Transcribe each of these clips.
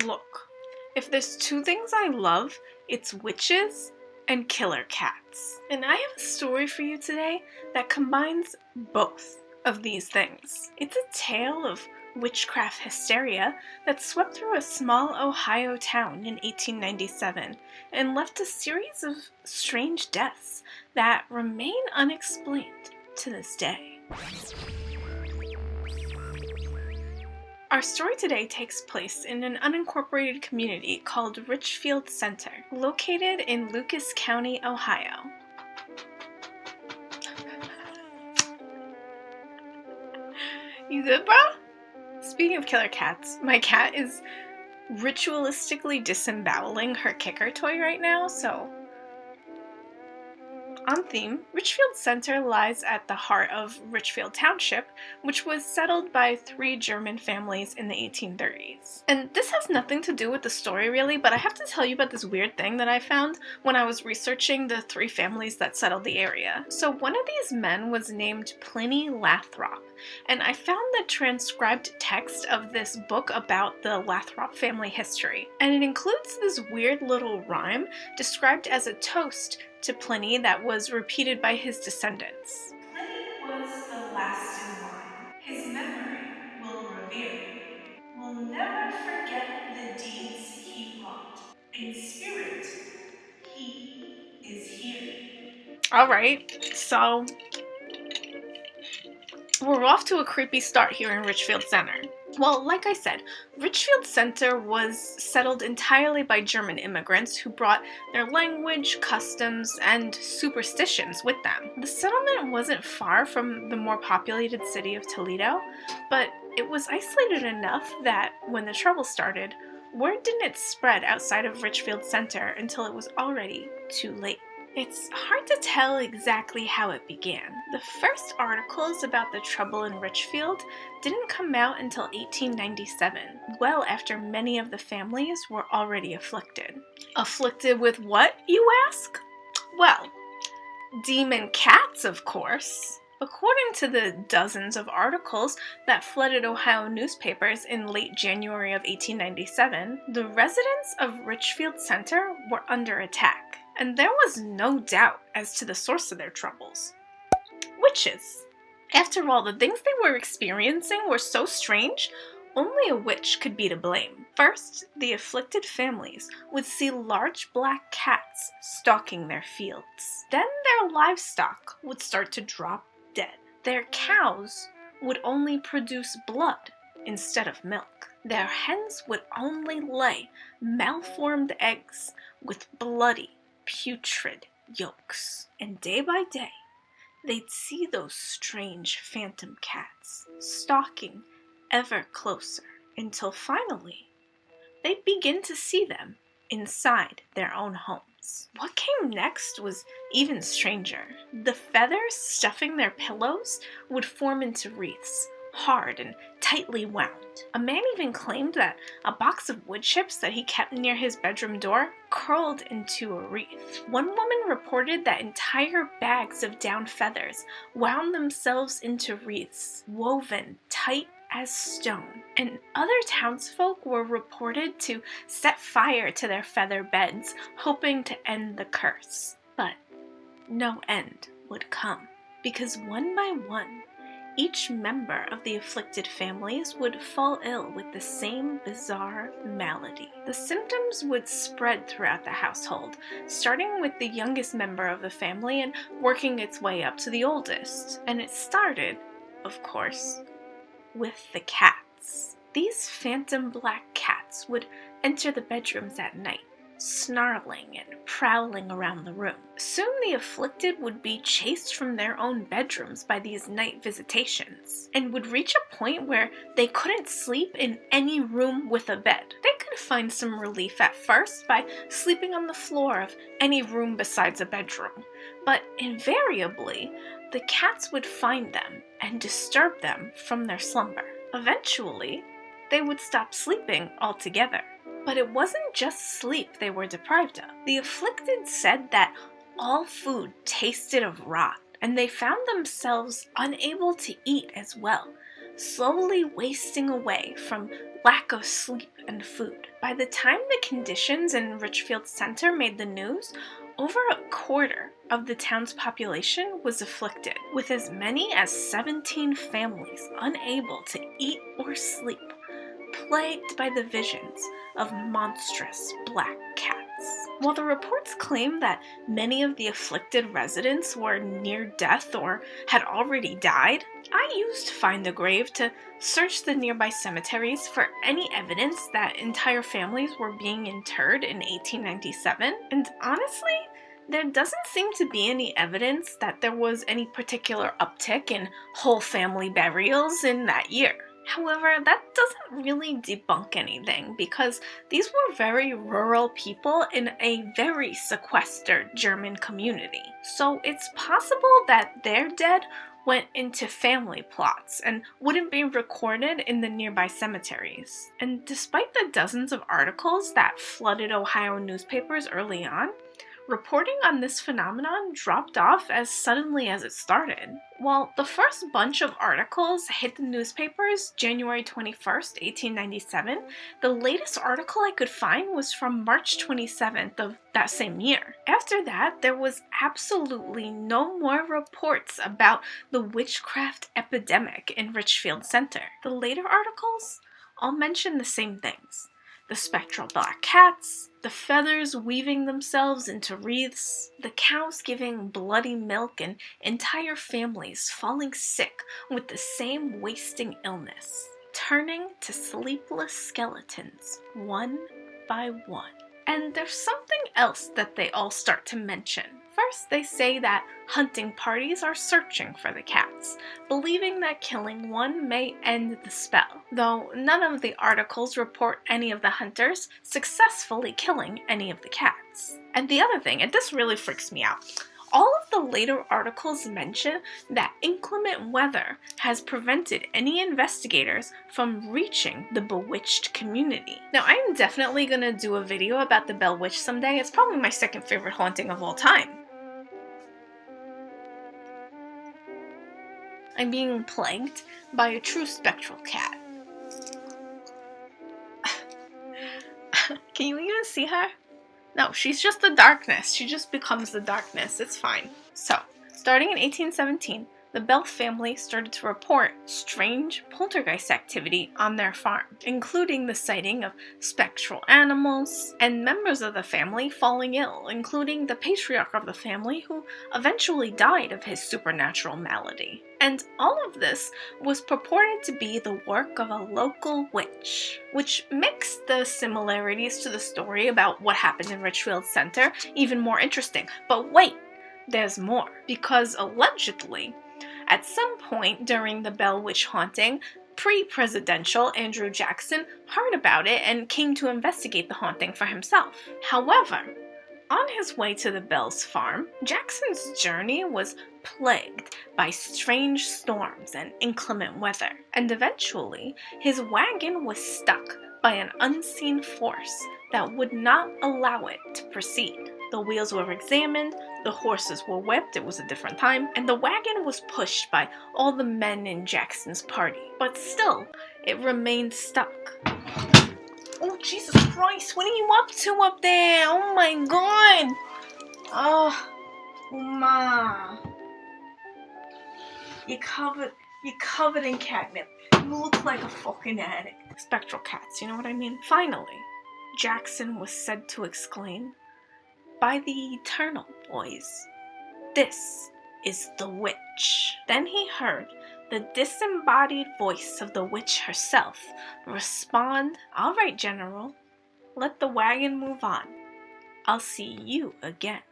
Look, if there's two things I love, it's witches and killer cats. And I have a story for you today that combines both of these things. It's a tale of witchcraft hysteria that swept through a small Ohio town in 1897 and left a series of strange deaths that remain unexplained to this day. Our story today takes place in an unincorporated community called Richfield Center, located in Lucas County, Ohio. You good, bro? Speaking of killer cats, my cat is ritualistically disemboweling her kicker toy right now, so on theme. Richfield Center lies at the heart of Richfield Township, which was settled by 3 German families in the 1830s. And this has nothing to do with the story really, but I have to tell you about this weird thing that I found when I was researching the 3 families that settled the area. So one of these men was named Pliny Lathrop, and I found the transcribed text of this book about the Lathrop family history. And it includes this weird little rhyme described as a toast to Pliny that was repeated by his descendants. Pliny was the last in line. His memory we'll revere. We'll never forget the deeds he wrought. In spirit, he is here. Alright, so we're off to a creepy start here in Richfield Center. Well, like I said, Richfield Center was settled entirely by German immigrants who brought their language, customs, and superstitions with them. The settlement wasn't far from the more populated city of Toledo, but it was isolated enough that when the trouble started, word didn't spread outside of Richfield Center until it was already too late. It's hard to tell exactly how it began. The first articles about the trouble in Richfield didn't come out until 1897, well after many of the families were already afflicted. Afflicted with what, you ask? Well, demon cats, of course. According to the dozens of articles that flooded Ohio newspapers in late January of 1897, the residents of Richfield Center were under attack. And there was no doubt as to the source of their troubles. Witches. After all, the things they were experiencing were so strange, only a witch could be to blame. First, the afflicted families would see large black cats stalking their fields. Then their livestock would start to drop dead. Their cows would only produce blood instead of milk. Their hens would only lay malformed eggs with bloody, putrid yolks. And day by day, they'd see those strange phantom cats stalking ever closer until finally they'd begin to see them inside their own homes. What came next was even stranger. The feathers stuffing their pillows would form into wreaths, hard and tightly wound. A man even claimed that a box of wood chips that he kept near his bedroom door curled into a wreath. One woman reported that entire bags of down feathers wound themselves into wreaths, woven tight as stone. And other townsfolk were reported to set fire to their feather beds, hoping to end the curse. But no end would come, because one by one, each member of the afflicted families would fall ill with the same bizarre malady. The symptoms would spread throughout the household, starting with the youngest member of the family and working its way up to the oldest. And it started, of course, with the cats. These phantom black cats would enter the bedrooms at night, snarling and prowling around the room. Soon the afflicted would be chased from their own bedrooms by these night visitations, and would reach a point where they couldn't sleep in any room with a bed. They could find some relief at first by sleeping on the floor of any room besides a bedroom, but invariably, the cats would find them and disturb them from their slumber. Eventually, they would stop sleeping altogether. But it wasn't just sleep they were deprived of. The afflicted said that all food tasted of rot, and they found themselves unable to eat as well, slowly wasting away from lack of sleep and food. By the time the conditions in Richfield Center made the news, over a quarter of the town's population was afflicted, with as many as 17 families unable to eat or sleep, plagued by the visions of monstrous black cats. While the reports claim that many of the afflicted residents were near death or had already died, I used Find the Grave to search the nearby cemeteries for any evidence that entire families were being interred in 1897, and honestly, there doesn't seem to be any evidence that there was any particular uptick in whole family burials in that year. However, that doesn't really debunk anything because these were very rural people in a very sequestered German community. So it's possible that their dead went into family plots and wouldn't be recorded in the nearby cemeteries. And despite the dozens of articles that flooded Ohio newspapers early on, reporting on this phenomenon dropped off as suddenly as it started. While the first bunch of articles hit the newspapers January 21st, 1897, the latest article I could find was from March 27th of that same year. After that, there was absolutely no more reports about the witchcraft epidemic in Richfield Center. The later articles all mention the same things: the spectral black cats, the feathers weaving themselves into wreaths, the cows giving bloody milk, and entire families falling sick with the same wasting illness, turning to sleepless skeletons one by one. And there's something else that they all start to mention. First, they say that hunting parties are searching for the cats, believing that killing one may end the spell, though none of the articles report any of the hunters successfully killing any of the cats. And the other thing, and this really freaks me out, all of the later articles mention that inclement weather has prevented any investigators from reaching the bewitched community. Now, I am definitely gonna do a video about the Bell Witch someday. It's probably my second favorite haunting of all time. I'm being plagued by a true spectral cat. Can you even see her? No, she's just the darkness. She just becomes the darkness. It's fine. So, starting in 1817, the Bell family started to report strange poltergeist activity on their farm, including the sighting of spectral animals and members of the family falling ill, including the patriarch of the family who eventually died of his supernatural malady. And all of this was purported to be the work of a local witch, which makes the similarities to the story about what happened in Richfield Center even more interesting. But wait, there's more, because allegedly, at some point during the Bell Witch haunting, pre-presidential Andrew Jackson heard about it and came to investigate the haunting for himself. However, on his way to the Bell's farm, Jackson's journey was plagued by strange storms and inclement weather, and eventually his wagon was stuck by an unseen force that would not allow it to proceed. The wheels were examined, the horses were whipped, it was a different time, and the wagon was pushed by all the men in Jackson's party. But still, it remained stuck. Oh, Jesus Christ, what are you up to up there? Oh my God! Oh, Ma. You're covered in catnip. You look like a fucking addict. Spectral cats, you know what I mean? Finally, Jackson was said to exclaim, "By the eternal, boys, this is the witch." Then he heard the disembodied voice of the witch herself respond, "All right, General, let the wagon move on. I'll see you again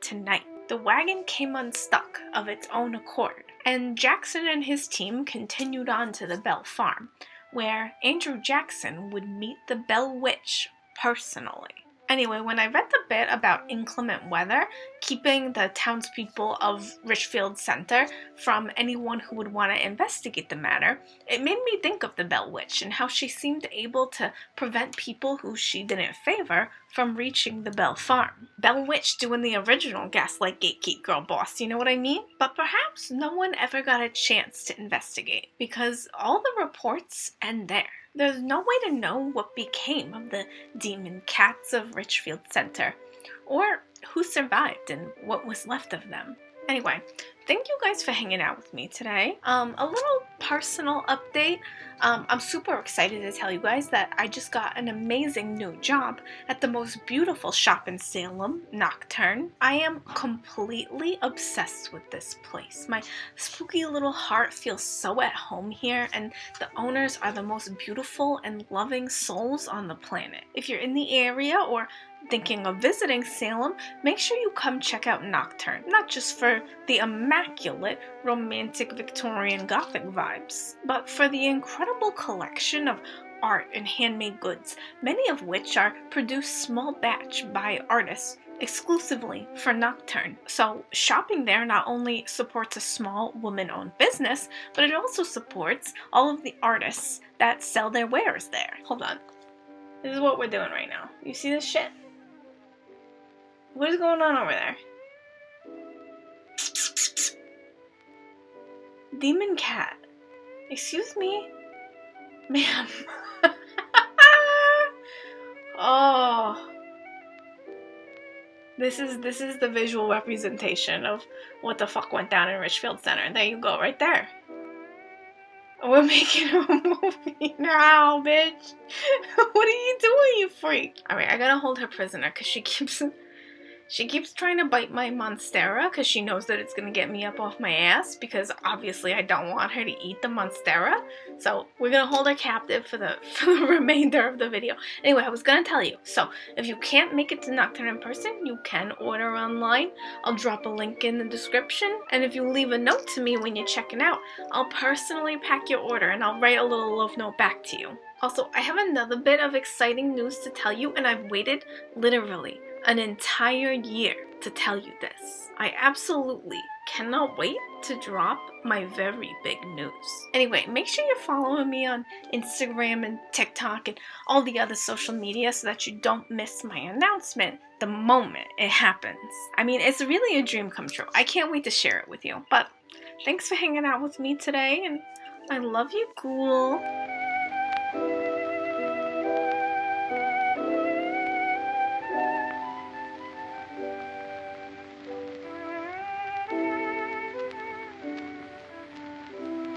tonight." The wagon came unstuck of its own accord, and Jackson and his team continued on to the Bell farm, where Andrew Jackson would meet the Bell Witch personally. Anyway, when I read the bit about inclement weather keeping the townspeople of Richfield Center from anyone who would want to investigate the matter, it made me think of the Bell Witch and how she seemed able to prevent people who she didn't favor from reaching the Bell farm. Bell Witch doing the original gaslight gatekeep girl boss, you know what I mean? But perhaps no one ever got a chance to investigate because all the reports end there. There's no way to know what became of the demon cats of Richfield Center, or who survived and what was left of them. Anyway, thank you guys for hanging out with me today. A little personal update. I'm super excited to tell you guys that I just got an amazing new job at the most beautiful shop in Salem, Nocturne. I am completely obsessed with this place. My spooky little heart feels so at home here, and the owners are the most beautiful and loving souls on the planet. If you're in the area or thinking of visiting Salem, make sure you come check out Nocturne, not just for the immaculate romantic Victorian Gothic vibes, but for the incredible collection of art and handmade goods, many of which are produced small batch by artists exclusively for Nocturne. So shopping there not only supports a small woman-owned business, but it also supports all of the artists that sell their wares there. Hold on. This is what we're doing right now. You see this shit? What is going on over there? Demon cat. Excuse me? Ma'am. Oh. This is the visual representation of what the fuck went down in Richfield Center. There you go, right there. We're making a movie now, bitch. What are you doing, you freak? Alright, I gotta hold her prisoner because she keeps trying to bite my monstera because she knows that it's going to get me up off my ass, because obviously I don't want her to eat the monstera. So we're going to hold her captive for the remainder of the video. Anyway, I was going to tell you. So if you can't make it to Nocturne in person, you can order online. I'll drop a link in the description. And if you leave a note to me when you're checking out, I'll personally pack your order and I'll write a little love note back to you. Also, I have another bit of exciting news to tell you, and I've waited literally an entire year to tell you this. I absolutely cannot wait to drop my very big news. Anyway, make sure you're following me on Instagram and TikTok and all the other social media so that you don't miss my announcement the moment it happens. I mean, it's really a dream come true. I can't wait to share it with you. But thanks for hanging out with me today, and I love you, ghoul.